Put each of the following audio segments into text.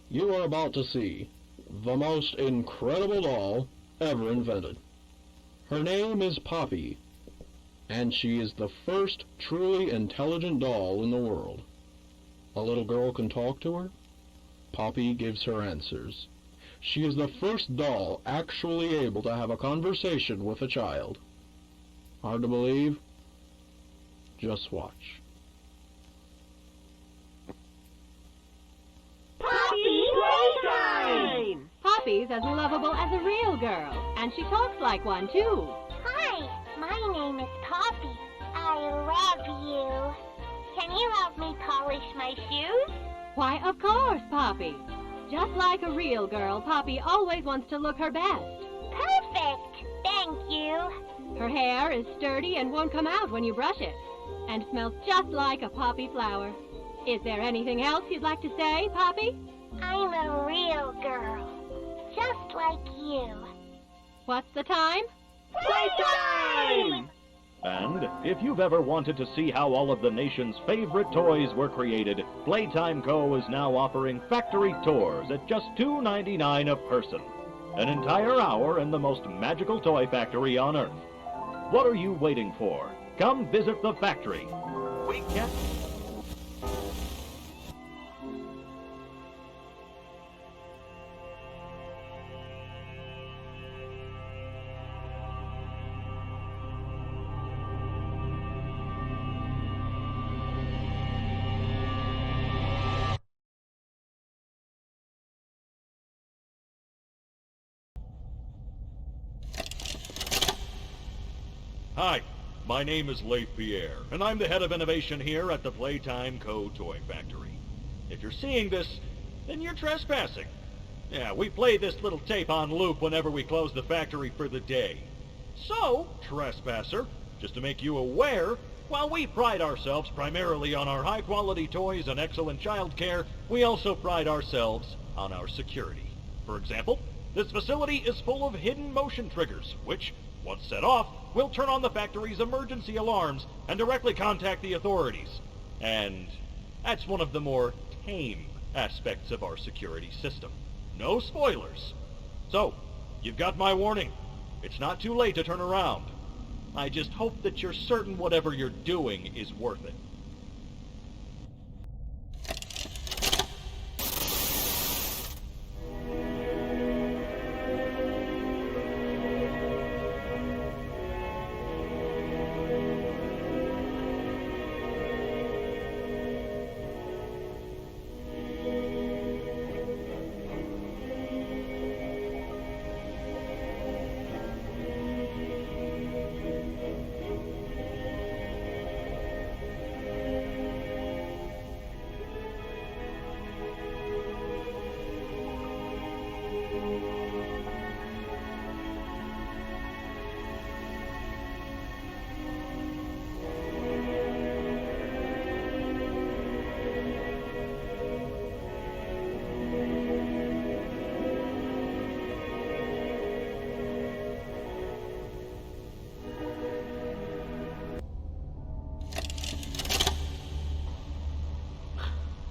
You are about to see the most incredible doll ever invented. Her name is Poppy, and she is the first truly intelligent doll in the world. A little girl can talk to her. Poppy gives her answers. She is the first doll actually able to have a conversation with a child. Hard to believe? Just watch. Poppy Playtime! Poppy's as lovable as a real girl, and she talks like one, too. Hi, my name is Poppy. I love you. Can you help me polish my shoes? Why, of course, Poppy. Just like a real girl, Poppy always wants to look her best. Perfect. Thank you. Her hair is sturdy and won't come out when you brush it, and smells just like a poppy flower. Is there anything else you'd like to say, Poppy? I'm a real girl, just like you. What's the time? Playtime! And if you've ever wanted to see how all of the nation's favorite toys were created, Playtime Co. is now offering factory tours at just $2.99 a person. An entire hour in the most magical toy factory on Earth. What are you waiting for? Come visit the factory. We can't... Hi, my name is Leif Pierre, and I'm the head of innovation here at the Playtime Co. Toy Factory. If you're seeing this, then you're trespassing. Yeah, we play this little tape on loop whenever we close the factory for the day. So, trespasser, just to make you aware, while we pride ourselves primarily on our high-quality toys and excellent child care, we also pride ourselves on our security. For example, this facility is full of hidden motion triggers, which, once set off, will turn on the factory's emergency alarms and directly contact the authorities. And that's one of the more tame aspects of our security system. No spoilers. So, you've got my warning. It's not too late to turn around. I just hope that you're certain whatever you're doing is worth it.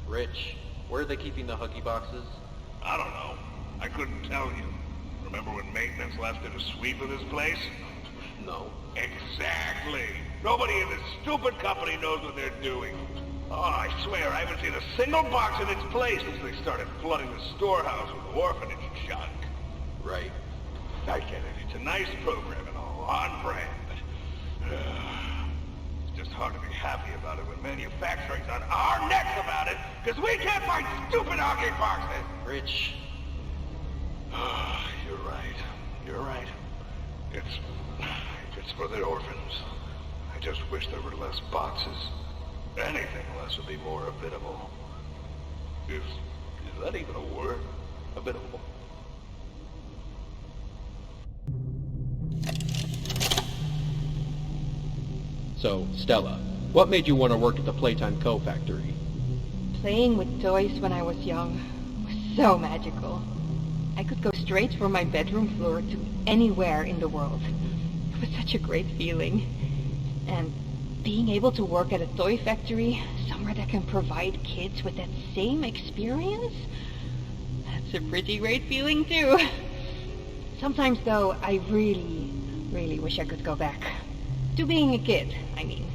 Rich, where are they keeping the Huggy boxes? I don't know. I couldn't tell you. Remember when maintenance left it a sweep of this place? No. Exactly. Nobody in this stupid company knows what they're doing. Oh, I swear, I haven't seen a single box in its place since they started flooding the storehouse with orphanage junk. Right. I get it. It's a nice program and all, on brand, but... it's just hard to be happy about it when manufacturing's on our necks about it, because we can't find stupid Huggy boxes! Rich. You're right. You're right. It's for the orphans. I just wish there were less boxes. Anything less would be more habitable. Is that even a word? Habitable. So, Stella, what made you want to work at the Playtime Co. factory? Playing with toys when I was young was so magical. I could go straight from my bedroom floor to anywhere in the world. It was such a great feeling. And being able to work at a toy factory, somewhere that can provide kids with that same experience, It's a pretty great feeling, too. Sometimes, though, I really wish I could go back. To being a kid, I mean.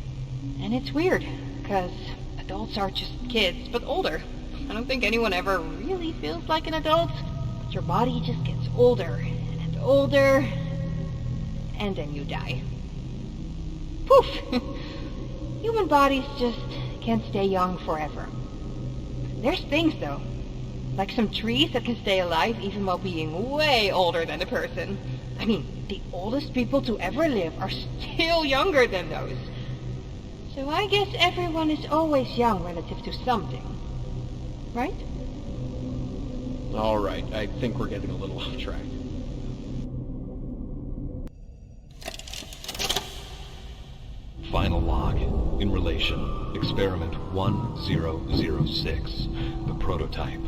And it's weird, because adults are just kids, but older. I don't think anyone ever really feels like an adult. But your body just gets older and older, and then you die. Poof! Human bodies just can't stay young forever. There's things, though. Like some trees that can stay alive even while being way older than a person. I mean, the oldest people to ever live are still younger than those. So I guess everyone is always young relative to something. Right? All right, I think we're getting a little off track. Final log. In relation, experiment 1006, the prototype.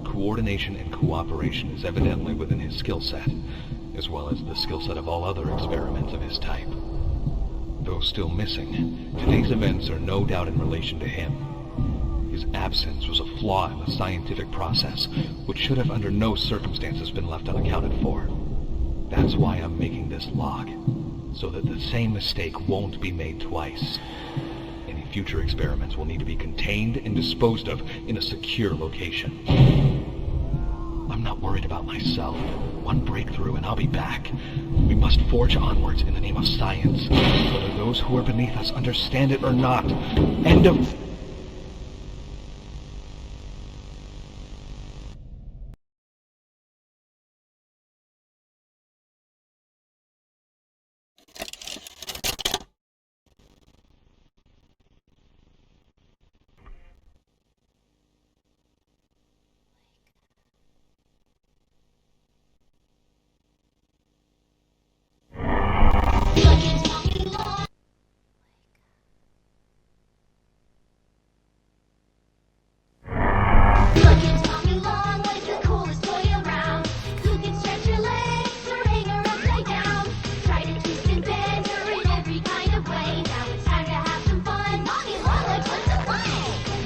Coordination and cooperation is evidently within his skill set, as well as the skill set of all other experiments of his type. Though still missing, today's events are no doubt in relation to him. His absence was a flaw in the scientific process, which should have under no circumstances been left unaccounted for. That's why I'm making this log, so that the same mistake won't be made twice. Any future experiments will need to be contained and disposed of in a secure location. I'm not worried about myself. One breakthrough and I'll be back. We must forge onwards in the name of science, whether those who are beneath us understand it or not. End of...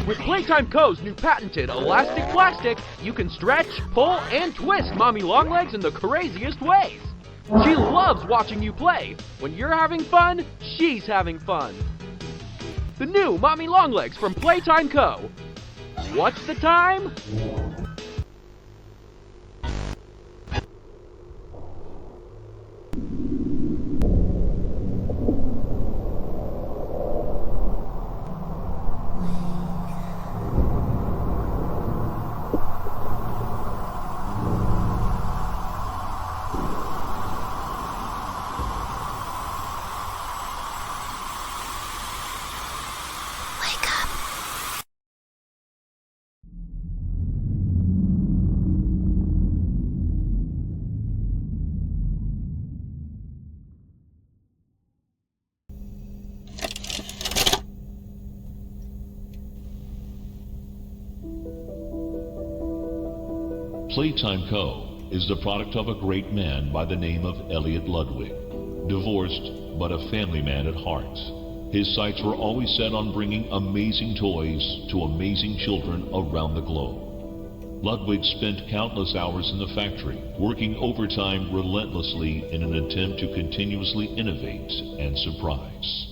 With Playtime Co.'s new patented elastic plastic, you can stretch, pull, and twist Mommy Longlegs in the craziest ways. She loves watching you play. When you're having fun, she's having fun. The new Mommy Longlegs from Playtime Co. What's the time? Playtime Co. is the product of a great man by the name of Elliot Ludwig. Divorced, but a family man at heart. His sights were always set on bringing amazing toys to amazing children around the globe. Ludwig spent countless hours in the factory, working overtime relentlessly in an attempt to continuously innovate and surprise.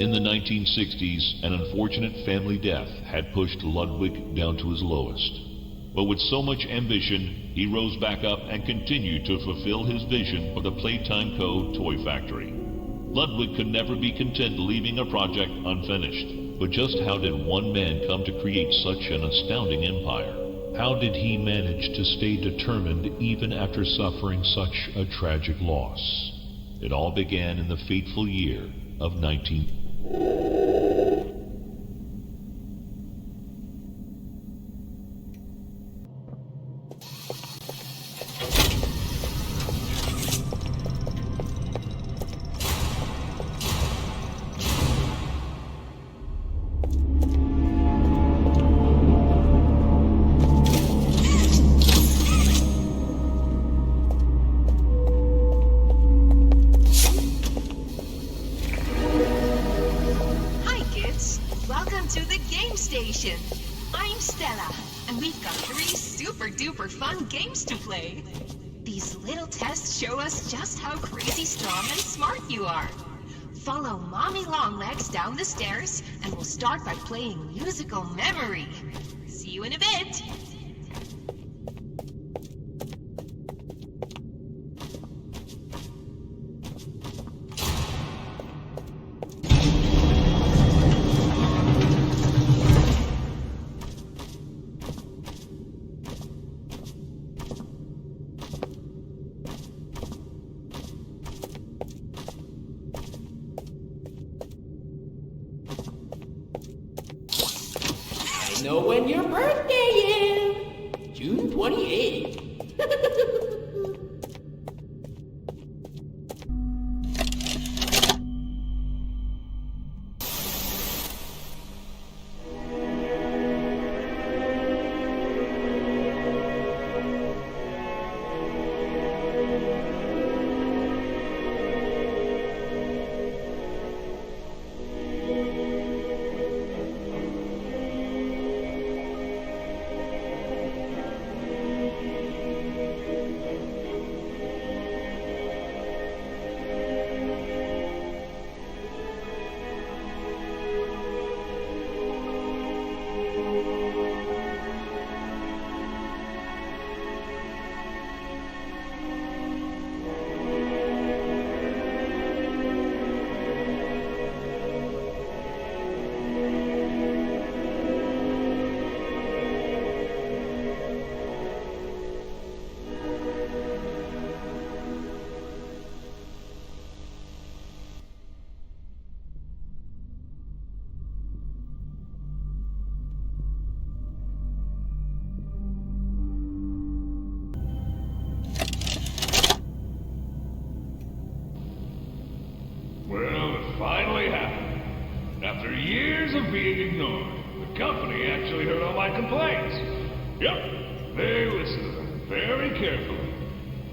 In the 1960s, an unfortunate family death had pushed Ludwig down to his lowest. But with so much ambition, he rose back up and continued to fulfill his vision for the Playtime Co. toy factory. Ludwig could never be content leaving a project unfinished. But just how did one man come to create such an astounding empire? How did he manage to stay determined even after suffering such a tragic loss? It all began in the fateful year of 19... Welcome to the game station. I'm Stella. And we've got 3 super-duper fun games to play. These little tests show us just how crazy strong and smart you are. Follow Mommy Longlegs down the stairs, and we'll start by playing Musical Memory. See you in a bit. I know when your birthday is. June 28th. Well, it finally happened. After years of being ignored, the company actually heard all my complaints. Yep, they listened to them very carefully.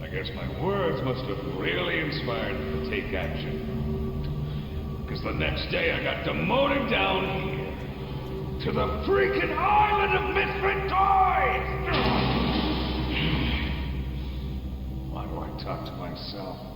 I guess my words must have really inspired them to take action. Because the next day I got demoted down here to the freaking island of misfit toys! Why do I talk to myself?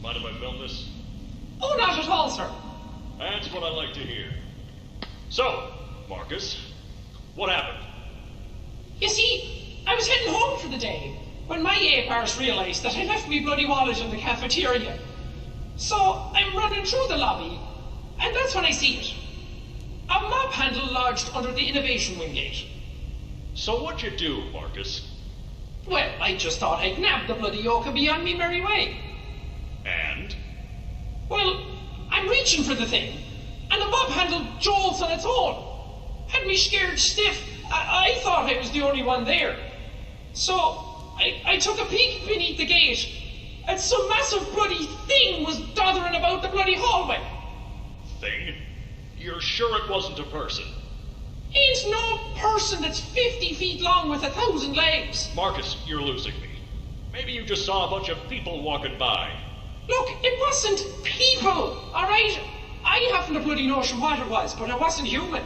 Mind if I film this? Oh, not at all, sir. That's what I like to hear. So, Marcus, what happened? You see, I was heading home for the day when my ape-arse realised that I left me bloody wallet in the cafeteria. So I'm running through the lobby, and that's when I see it. A mop handle lodged under the innovation wing gate. So what'd you do, Marcus? Well, I just thought I'd nab the bloody yoke and be on me merry way. And? Well, I'm reaching for the thing, and the mop handle jolts on its own. Had me scared stiff. I thought I was the only one there. So I took a peek beneath the gate, and some massive bloody thing was dothering about the bloody hallway. Thing? You're sure it wasn't a person? Ain't no person that's 50 feet long with 1,000 legs. Marcus, you're losing me. Maybe you just saw a bunch of people walking by. Look, it wasn't people, all right? I haven't a bloody notion what it was, but it wasn't human.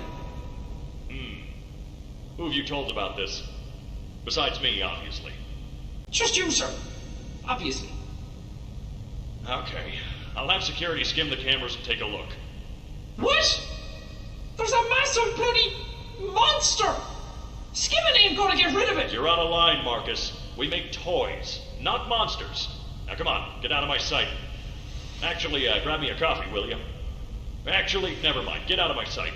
Who have you told about this? Besides me, obviously. Just you, sir. Obviously. Okay. I'll have security skim the cameras and take a look. What? There's a massive bloody monster! Skimming ain't gonna get rid of it! You're out of line, Marcus. We make toys, not monsters. Now come on, get out of my sight. Actually, grab me a coffee, will you? Actually, never mind. Get out of my sight.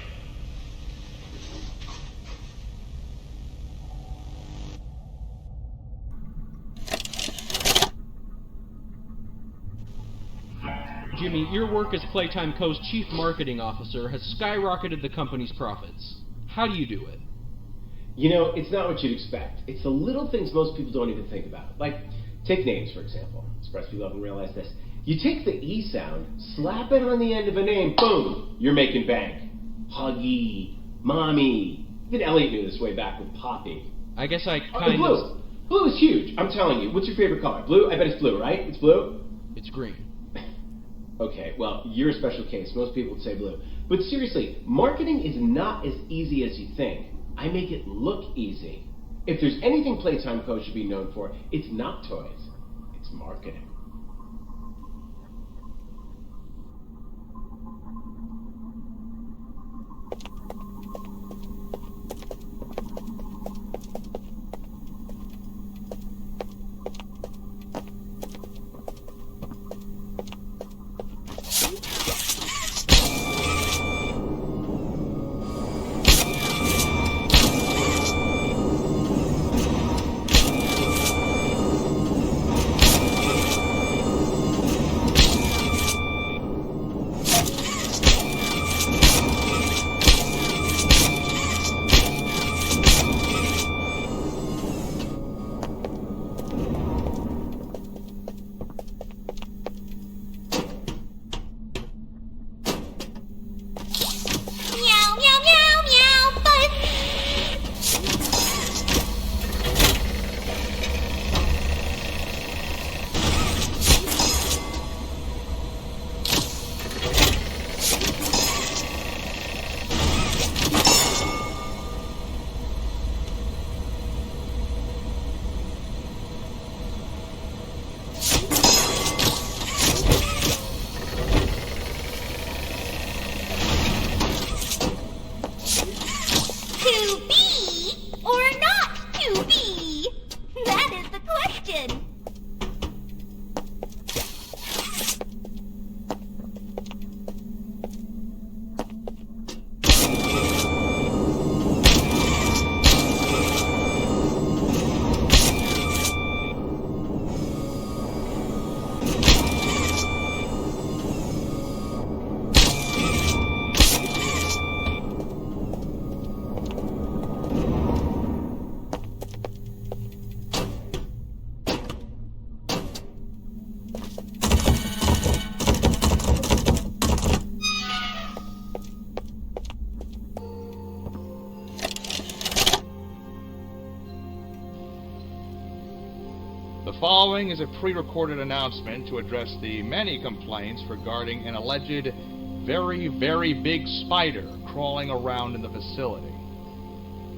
Jimmy, your work as Playtime Co.'s Chief Marketing Officer has skyrocketed the company's profits. How do you do it? You know, it's not what you'd expect. It's the little things most people don't even think about. Like, take names, for example. I'm surprised people haven't realized this. You take the E sound, slap it on the end of a name, boom, you're making bank. Huggy, Mommy. Even Elliot knew this way back with Poppy. I guess I kind of... Blue is huge, I'm telling you. What's your favorite color? Blue? I bet it's blue, right? It's blue? It's green. Okay, well, you're a special case. Most people would say blue. But seriously, marketing is not as easy as you think. I make it look easy. If there's anything Playtime Co. should be known for, it's not toys. It's marketing. The following is a pre-recorded announcement to address the many complaints regarding an alleged very, very big spider crawling around in the facility.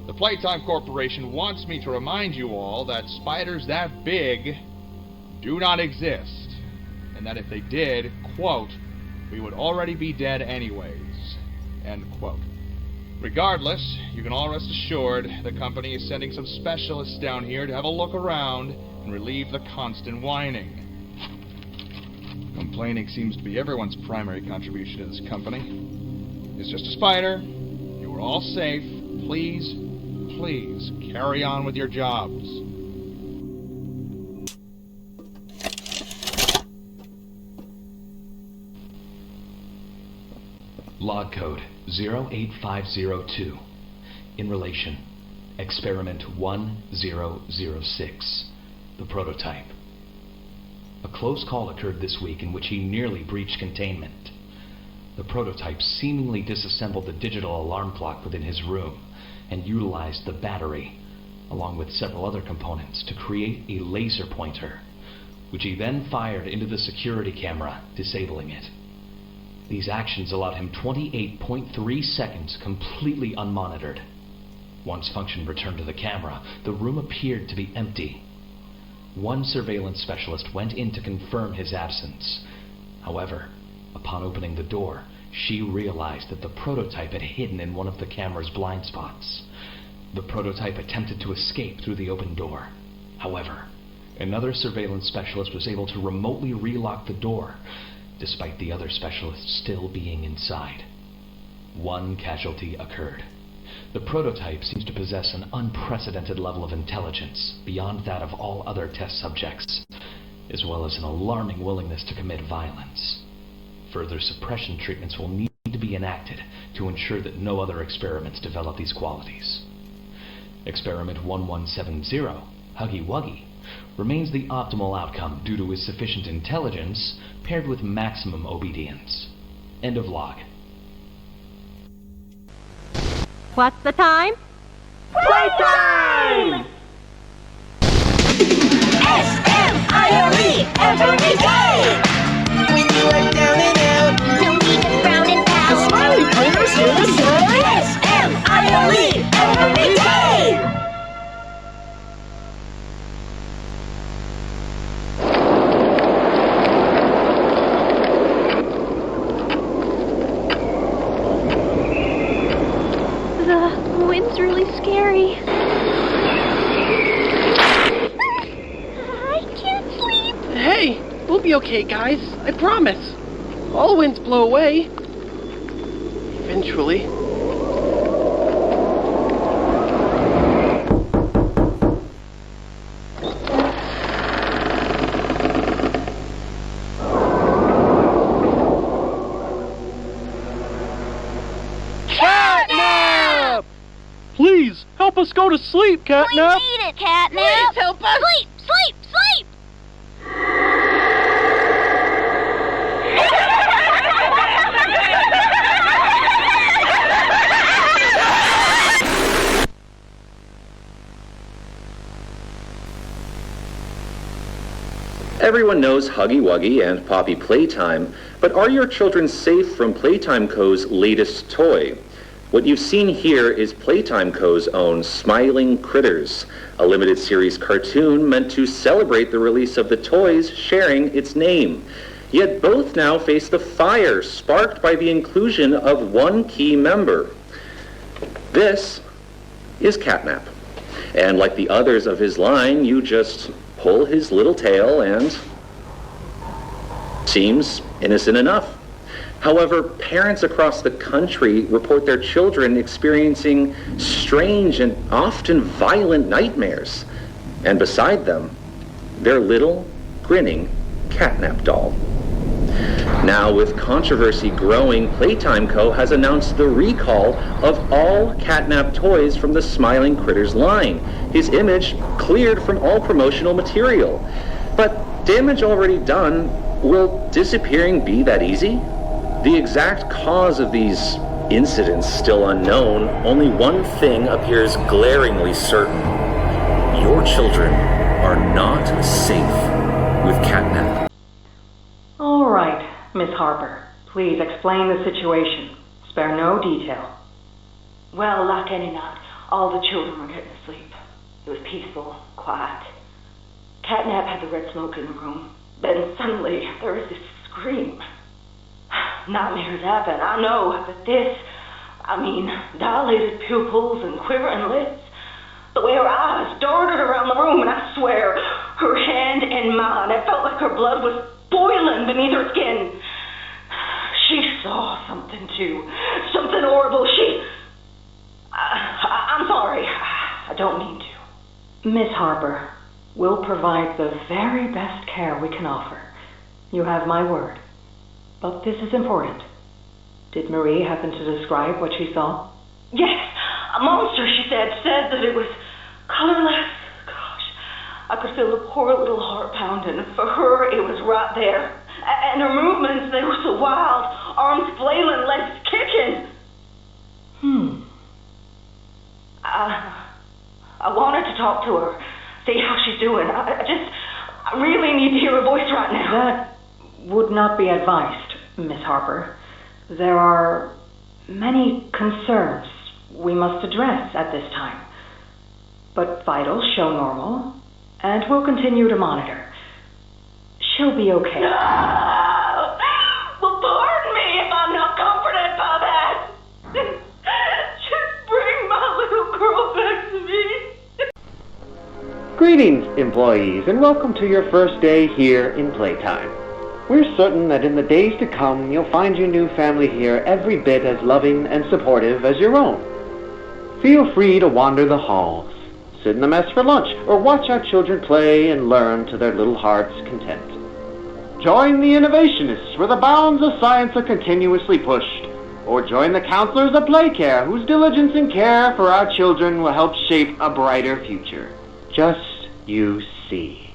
The Playtime Corporation wants me to remind you all that spiders that big do not exist, and that if they did, quote, we would already be dead anyways, end quote. Regardless, you can all rest assured the company is sending some specialists down here to have a look around and relieve the constant whining. Complaining seems to be everyone's primary contribution to this company. It's just a spider. You are all safe. Please, please carry on with your jobs. Log code 08502. In relation, experiment 1006. The prototype. A close call occurred this week in which he nearly breached containment. The prototype seemingly disassembled the digital alarm clock within his room and utilized the battery, along with several other components, to create a laser pointer, which he then fired into the security camera, disabling it. These actions allowed him 28.3 seconds completely unmonitored. Once function returned to the camera, the room appeared to be empty. One surveillance specialist went in to confirm his absence. However, Upon opening the door, she realized that the prototype had hidden in one of the camera's blind spots. The prototype attempted to escape through the open door. However, another surveillance specialist was able to remotely relock the door, despite the other specialists still being inside. One casualty occurred. The prototype seems to possess an unprecedented level of intelligence, beyond that of all other test subjects, as well as an alarming willingness to commit violence. Further suppression treatments will need to be enacted to ensure that no other experiments develop these qualities. Experiment 1170, Huggy Wuggy, remains the optimal outcome due to his sufficient intelligence paired with maximum obedience. End of log. What's the time? Playtime! S-M-I-L-E every day! When you are down and out, no need to frown and pout. The Smiley Critters here to say S-M-I-L-E every day! The wind's really scary. I can't sleep. Hey, we'll be okay, guys. I promise. All winds blow away. Eventually. Catnap! Please, help us go to sleep, Catnap! We need it, Catnap. Please help us. Sleep, sleep, sleep. Everyone knows Huggy Wuggy and Poppy Playtime, but are your children safe from Playtime Co.'s latest toy? What you've seen here is Playtime Co.'s own Smiling Critters, a limited series cartoon meant to celebrate the release of the toys sharing its name. Yet both now face the fire sparked by the inclusion of one key member. This is Catnap. And like the others of his line, you just pull his little tail and seems innocent enough. However, parents across the country report their children experiencing strange and often violent nightmares. And beside them, their little, grinning Catnap doll. Now, with controversy growing, Playtime Co. has announced the recall of all Catnap toys from the Smiling Critters line. His image cleared from all promotional material. But damage already done, will disappearing be that easy? The exact cause of these incidents still unknown, only one thing appears glaringly certain. Your children are not safe with Catnap. All right, Miss Harper. Please explain the situation. Spare no detail. Well, like any night, all the children were getting to sleep. It was peaceful, quiet. Catnap had the red smoke in the room. Then suddenly, there was this scream. Nightmares happen, I know, but this, dilated pupils and quivering lips. The way her eyes darted around the room, and I swear, her hand in mine, it felt like her blood was boiling beneath her skin. She saw something too, something horrible. I'm sorry, I don't mean to. Miss Harper, we'll provide the very best care we can offer. You have my word. But this is important. Did Marie happen to describe what she saw? Yes, a monster, she said that it was colorless. Gosh, I could feel the poor little heart pounding. For her, it was right there. And her movements, they were so wild. Arms flailing, legs kicking. I wanted to talk to her, see how she's doing. I really need to hear her voice right now. That would not be advised, Miss Harper. There are many concerns we must address at this time. But vitals show normal, and we'll continue to monitor. She'll be okay. No! Well, poor Greetings, employees, and welcome to your first day here in Playtime. We're certain that in the days to come, you'll find your new family here every bit as loving and supportive as your own. Feel free to wander the halls, sit in the mess for lunch, or watch our children play and learn to their little hearts' content. Join the innovationists where the bounds of science are continuously pushed, or join the counselors of Playcare whose diligence and care for our children will help shape a brighter future. Just you see.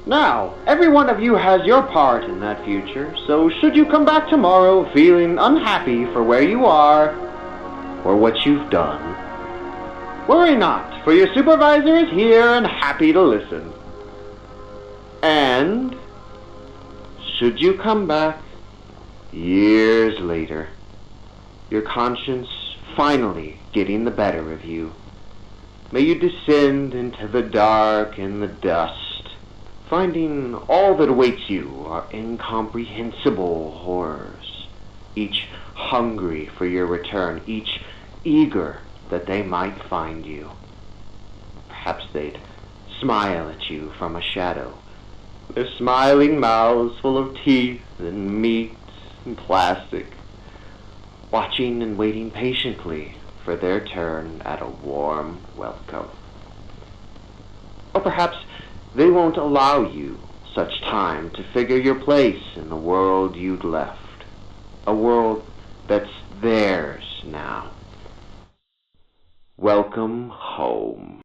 Now, every one of you has your part in that future, so should you come back tomorrow feeling unhappy for where you are or what you've done, worry not, for your supervisor is here and happy to listen. And should you come back years later, your conscience finally getting the better of you, may you descend into the dark and the dust, finding all that awaits you are incomprehensible horrors, each hungry for your return, each eager that they might find you. Perhaps they'd smile at you from a shadow, their smiling mouths full of teeth and meat and plastic, watching and waiting patiently for their turn at a warm welcome. Or perhaps they won't allow you such time to figure your place in the world you'd left, a world that's theirs now. Welcome home.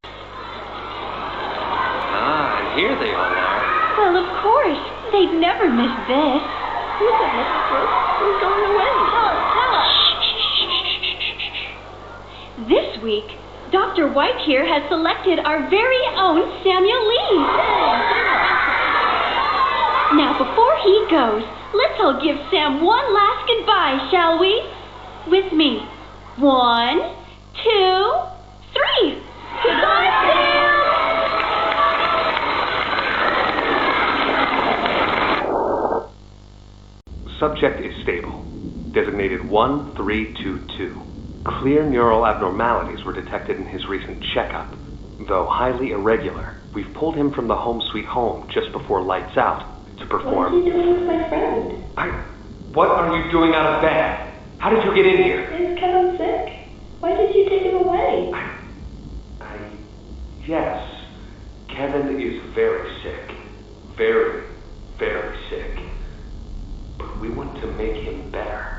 Ah, and here they all are. Well, of course. They'd never miss this. Who said Mrs. Brooks was going away? Stella! This week, Dr. White here has selected our very own Samuel Lee. Now, before he goes, let's all give Sam one last goodbye, shall we? With me. 1, 2, 3. Goodbye, Sam! Subject is stable. Designated 1322. Clear neural abnormalities were detected in his recent checkup. Though highly irregular, we've pulled him from the home sweet home just before lights out to perform... What is he doing with my friend? What are you doing out of bed? How did you get in here? Is Kevin sick? Why did you take him away? Yes. Kevin is very sick. Very, very sick. But we want to make him better.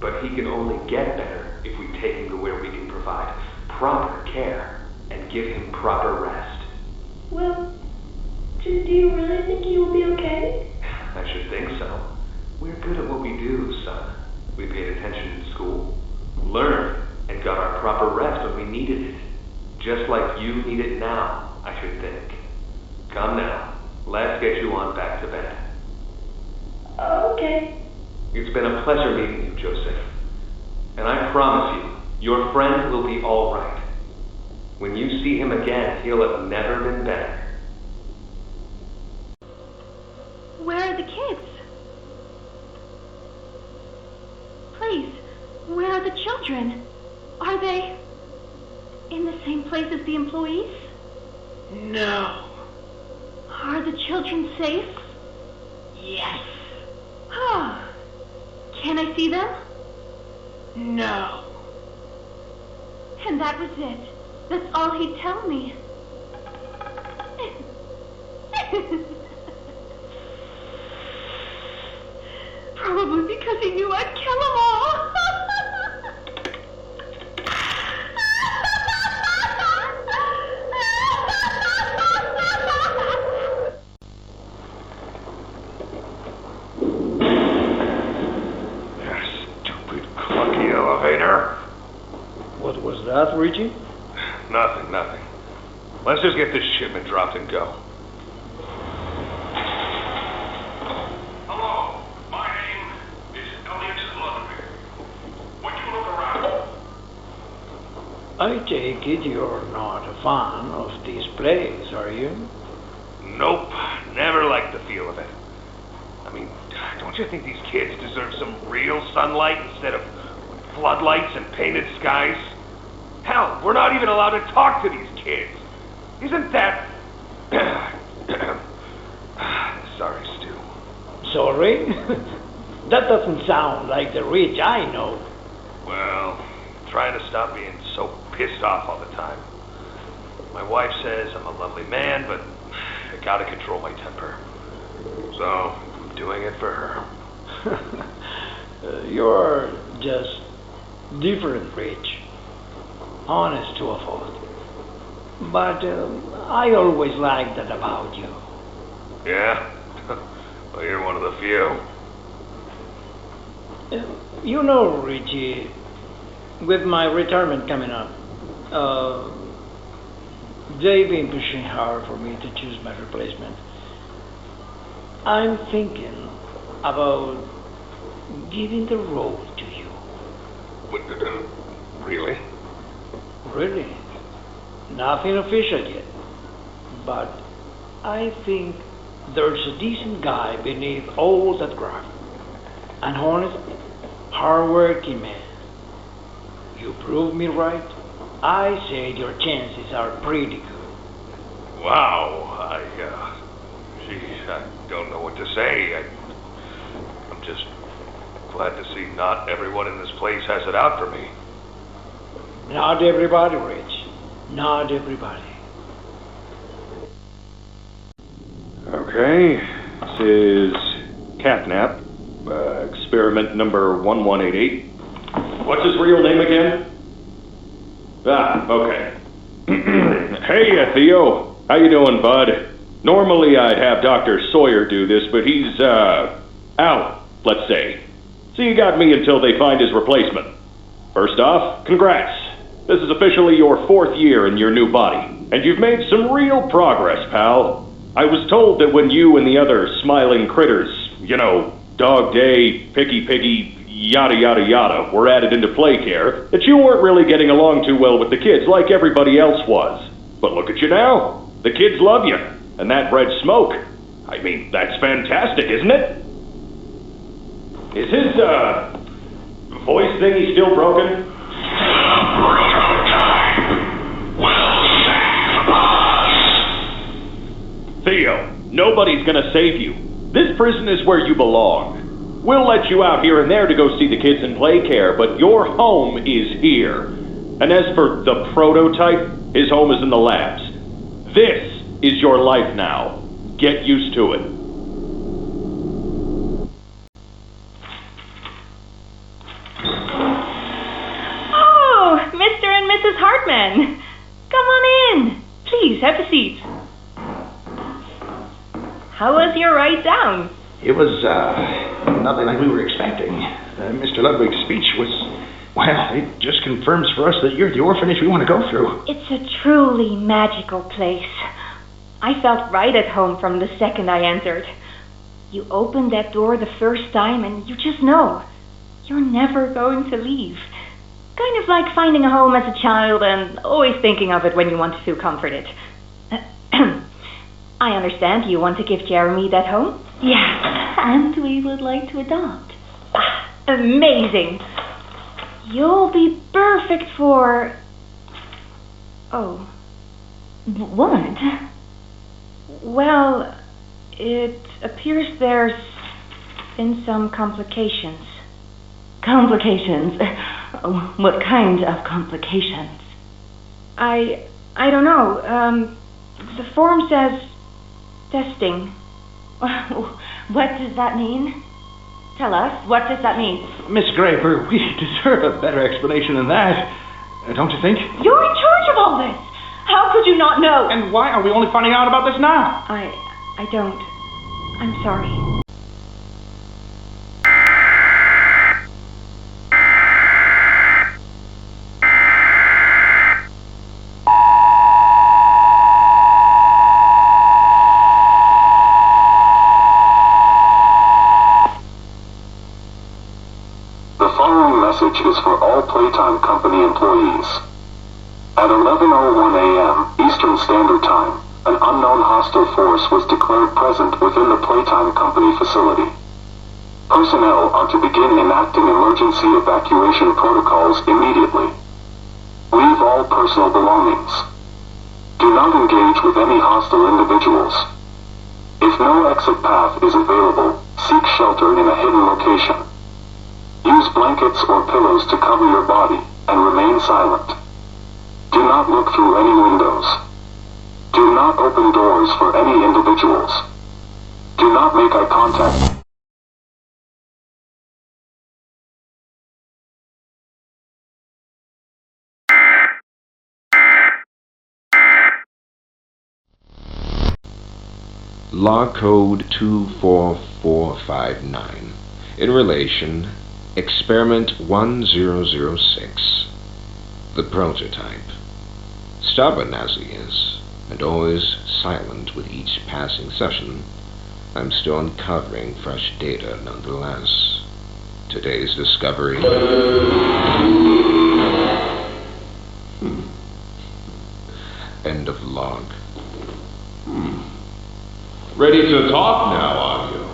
But he can only get better if we take him to where we can provide proper care and give him proper rest. Well, do you really think he will be okay? I should think so. We're good at what we do, son. We paid attention in school, learned, and got our proper rest when we needed it. Just like you need it now, I should think. Come now, let's get you on back to bed. Okay. It's been a pleasure meeting you, Joseph. And I promise you, your friend will be all right. When you see him again, he'll have never been better. Where are the kids? Please, where are the children? Are they in the same place as the employees? No. Are the children safe? Yes. Oh. Can I see them? No. And that was it. That's all he'd tell me. Probably because he knew I'd kill them all. Elevator? What was that, Richie? Nothing. Let's just get this shipment dropped and go. Hello, my name is Elliot Ludwig. Would you look around? I take it you're not a fan of these plays, are you? Nope, never liked the feel of it. I mean, don't you think these kids deserve some real sunlight instead of floodlights and painted skies? Hell, we're not even allowed to talk to these kids. Isn't that Sorry, Stu. Sorry? That doesn't sound like the Rich I know. Well, trying to stop being so pissed off all the time. My wife says I'm a lovely man, but I gotta control my temper. So, I'm doing it for her. You're just different, Rich. Honest to a fault. But I always liked that about you. Yeah? Well, you're one of the few. You know, Richie, with my retirement coming up, they've been pushing hard for me to choose my replacement. I'm thinking about giving the role to you. What, really? Really? Nothing official yet. But I think there's a decent guy beneath all that graft. An honest, hard-working man. You prove me right. I say your chances are pretty good. Wow, I don't know what to say. I'm just glad to see not everyone in this place has it out for me. Not everybody, Rich. Not everybody. Okay, this is Catnap, experiment number 1188. What's his real name again? Ah, okay. Hey, Theo. How you doing, bud? Normally I'd have Dr. Sawyer do this, but he's, out, let's say. So you got me until they find his replacement. First off, congrats. This is officially your 4th year in your new body, and you've made some real progress, pal. I was told that when you and the other smiling critters, you know, Dog Day, Picky Piggy, yada yada yada, were added into play care, that you weren't really getting along too well with the kids like everybody else was. But look at you now. The kids love you. And that red smoke, I mean, that's fantastic, isn't it? Is his, voice thingy still broken? Theo, nobody's gonna save you. This prison is where you belong. We'll let you out here and there to go see the kids in play care, but your home is here. And as for the prototype, his home is in the labs. This is your life now. Get used to it. Oh, Mr. and Mrs. Hartman. Come on in. Please, have a seat. How was your ride down? It was, nothing like we were expecting. Mr. Ludwig's speech was, well, it just confirms for us that you're the orphanage we want to go through. It's a truly magical place. I felt right at home from the second I entered. You open that door the first time and you just know you're never going to leave. Kind of like finding a home as a child and always thinking of it when you want to feel comforted. I understand you want to give Jeremy that home? Yes, and we would like to adopt. Ah, amazing. You'll be perfect for... Oh. What? Well, it appears there's been some complications. Complications? What kind of complications? I don't know. The form says testing. What does that mean? Tell us, what does that mean? Miss Graper, we deserve a better explanation than that. Don't you think? You're in charge of all this. How could you not know? And why are we only finding out about this now? I don't. I'm sorry. The following message is for all Playtime Company employees. At 11:01 a.m. Eastern Standard Time, an unknown hostile force was declared present within the Playtime Company facility. Personnel are to begin enacting emergency evacuation protocols immediately. Leave all personal belongings. Do not engage with any hostile individuals. If no exit path is available, seek shelter in a hidden location. Use blankets or pillows to cover your body and remain silent. Do not look through any windows. Do not open doors for any individuals. Do not make eye contact. Log code 24459. In relation, experiment 1006. The prototype. Stubborn as he is, and always silent with each passing session, I'm still uncovering fresh data nonetheless. Today's discovery... End of log. Ready to talk now, are you?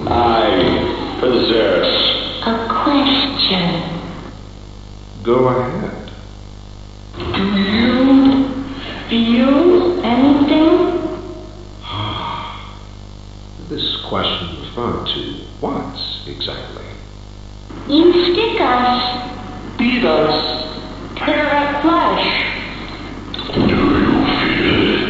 I possess A question. Go ahead. Do you feel anything? This question referred to what exactly? You stick us, beat us, tear at flesh. Do you feel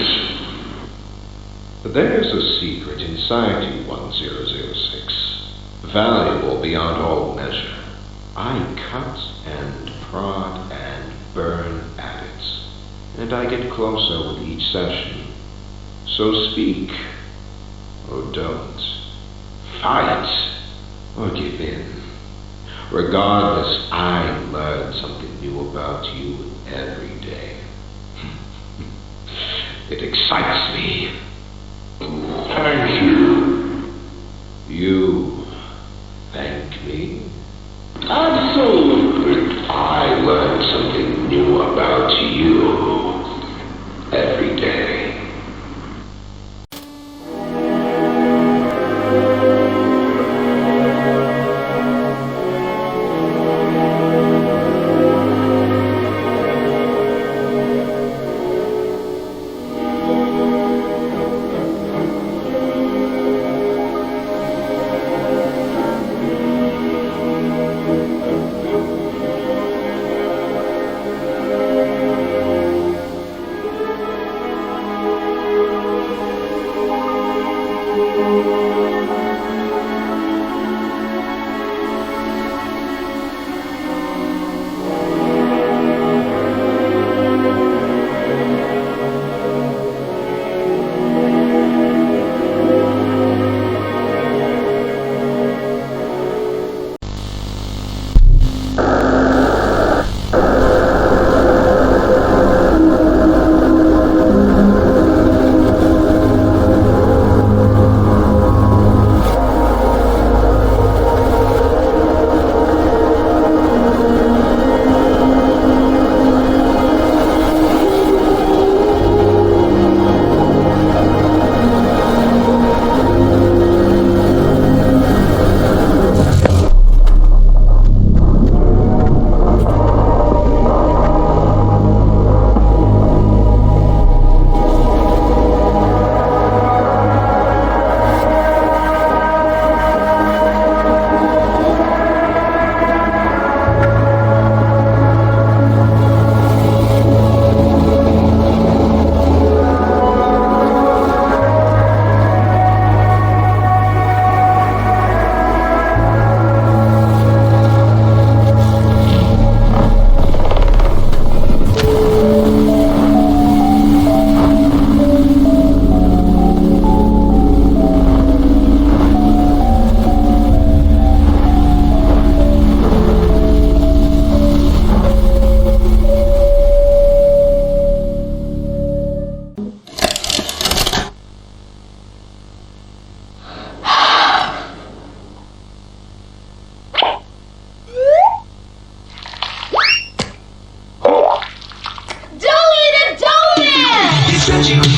it? There's a secret inside you, 1006. Valuable beyond all measure. I cut and prod and burn at it, and I get closer with each session. So speak, or don't. Fight, or give in. Regardless, I learn something new about you every day. It excites me. Thank you. You thank me? Absolutely. I learn something new about you every day.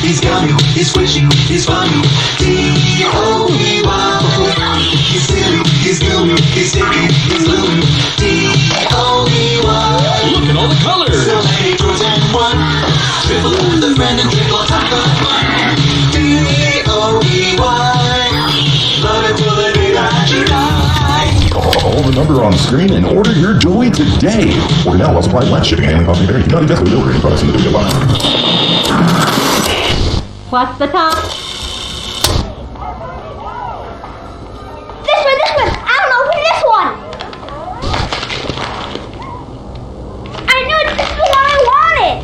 He's gummy, he's squishy, he's funny. D-O-E-Y. He's silly, he's gloomy, he's sticky, he's loony. D-O-E-Y. Look at all the colors! So many pros and one. Triple friend and drink all time of fun. DOEY. Love it till the day that you die. Call the number on screen and order your joy today. Order now while supplies last. Shipping, handling, cost, and carrying cannot be best delivery products in the video line. What's the top? This one! I'll open this one! I knew it! This is the one I wanted!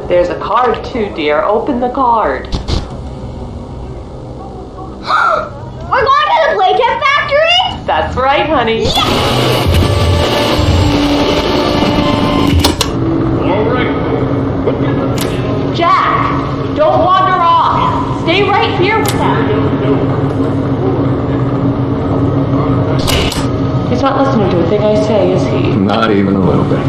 There's a card too, dear. Open the card. We're going to the Playtime Factory? That's right, honey. Jack, don't wander off. Stay right here with that. He's not listening to a thing I say, is he? Not even a little bit.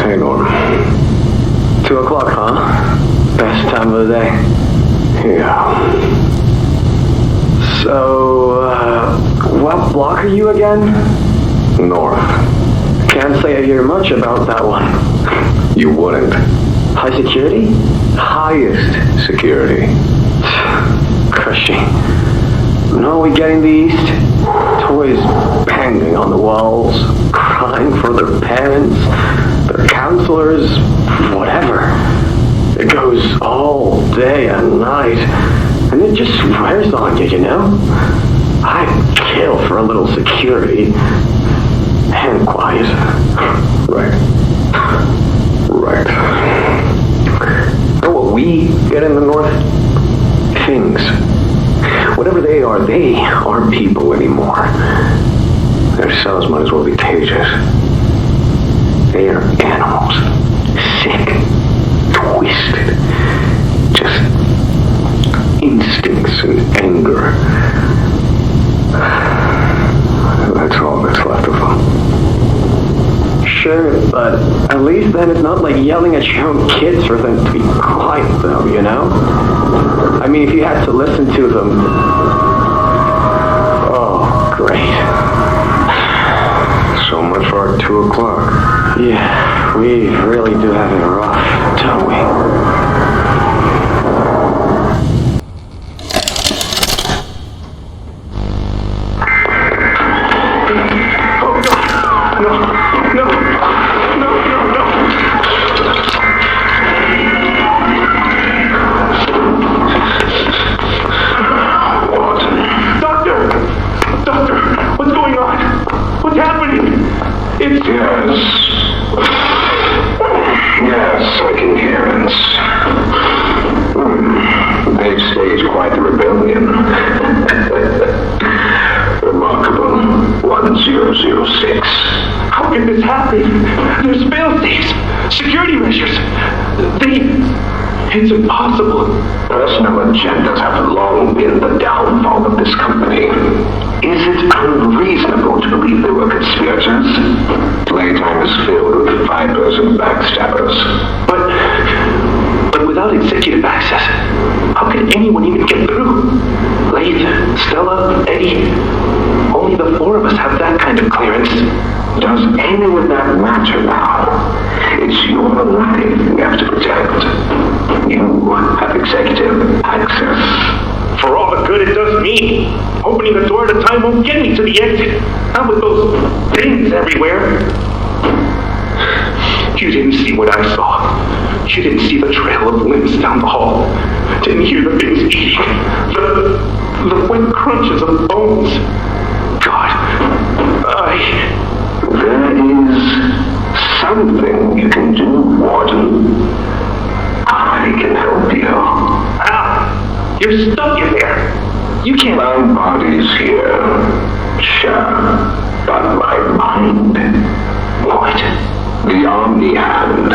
Hey, Norm. 2 o'clock, huh? Best time of the day. Yeah. So, what block are you again? North. Can't say I hear much about that one. You wouldn't. High security? Highest security. Cushy. No, we get in the east. Toys banging on the walls, crying for their parents, their counselors, whatever. It goes all day and night, and it just wears on you, you know? I'd kill for a little security and quiet. Right. Know what we get in the north? Things. Whatever they aren't people anymore. Their cells might as well be cages. They are animals. Sick. Twisted. Just instincts and anger. That's all that's left of them. Sure, but at least then it's not like yelling at your own kids for them to be quiet, though, you know? I mean, if you had to listen to them... Oh, great. So much for our 2 o'clock. Yeah, we really do have it rough, don't we? Yes, I can hear it. It's impossible. Personal agendas have long been the downfall of this company. Is it unreasonable to believe they were conspirators? Playtime is filled with vipers and backstabbers. But without executive access, how could anyone even get through? Laith, Stella, Eddie, only the four of us have that kind of clearance. Does any of that matter now? It's your life we have to protect. You have executive access. For all the good it does me, opening the door at a time won't get me to the exit. Not with those things everywhere. You didn't see what I saw. You didn't see the trail of limbs down the hall. Didn't hear the things eating. The wet crunches of bones. God, There is something you can do, Warden. I can help you. How? You're stuck in there. You can't... My body's here. Sure. But my mind... What? The Omni Hand.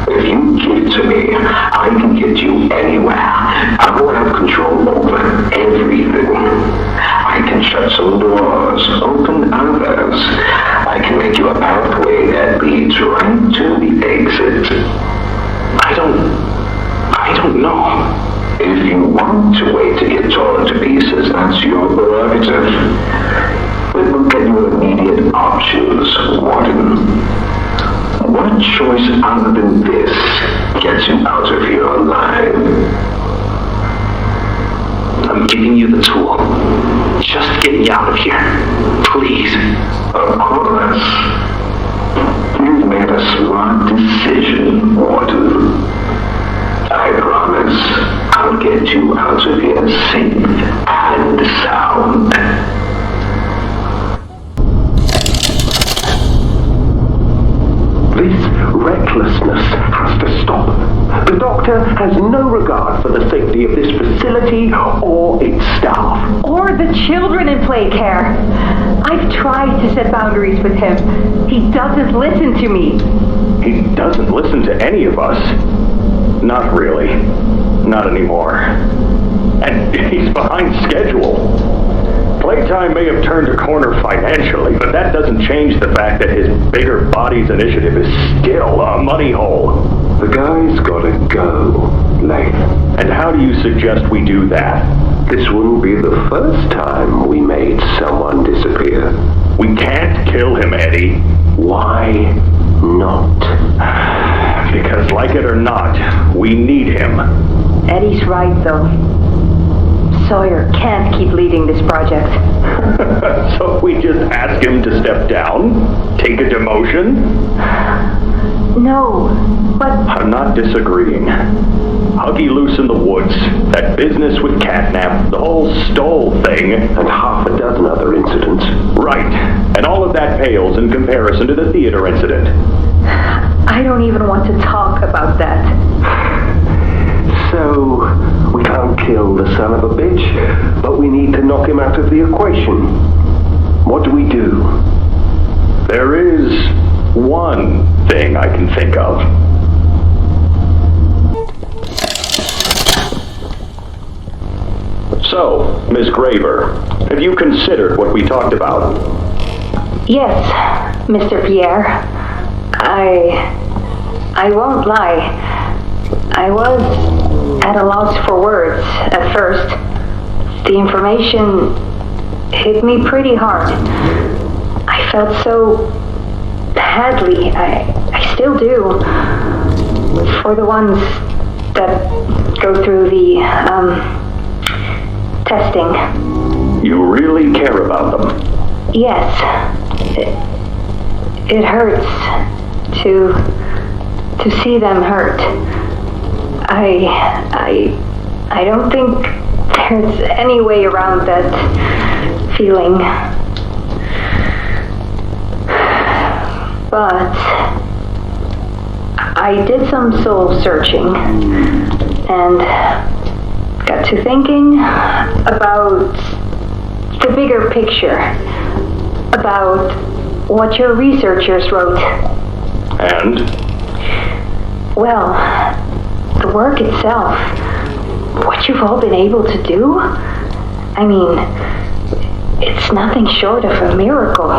If you give it to me, I can get you anywhere. I will have control over everything. I can shut some doors, open others. I can make you a pathway that leads right to the exit. I don't know. If you want to wait to get torn to pieces, that's your prerogative. But look at your immediate options, Warden. What choice other than this gets you out of your line? I'm giving you the tool. Just get me out of here. Please. Of course. You've made a smart decision, Warden. I promise I'll get you out of here safe and sound. This recklessness has to stop. The Doctor has no regard for the safety of this facility or its staff. Or the children in play care. I've tried to set boundaries with him. He doesn't listen to me. He doesn't listen to any of us. Not really. Not anymore. And he's behind schedule. Playtime may have turned a corner financially, but that doesn't change the fact that his bigger bodies initiative is still a money hole. The guy's gotta go, Laith. And how do you suggest we do that? This wouldn't be the first time we made someone disappear. We can't kill him, Eddie. Why not? Because, like it or not, we need him. Eddie's right, though. Sawyer can't keep leading this project. So we just ask him to step down? Take a demotion? No, but... I'm not disagreeing. Huggy loose in the woods, that business with Catnap, the whole Stoll thing... And half a dozen other incidents. Right, and all of that pales in comparison to the theater incident. I don't even want to talk about that. So, we can't kill the son of a bitch, but we need to knock him out of the equation. What do we do? There is one thing I can think of. So, Miss Graver, have you considered what we talked about? Yes, Mr. Pierre. I won't lie. I was at a loss for words at first. The information hit me pretty hard. I felt so badly. I still do. For the ones that go through the, testing. You really care about them? Yes. It hurts to see them hurt. I don't think there's any way around that feeling. But I did some soul searching and got to thinking about the bigger picture, about what your researchers wrote. And? Well, the work itself, what you've all been able to do, I mean, it's nothing short of a miracle.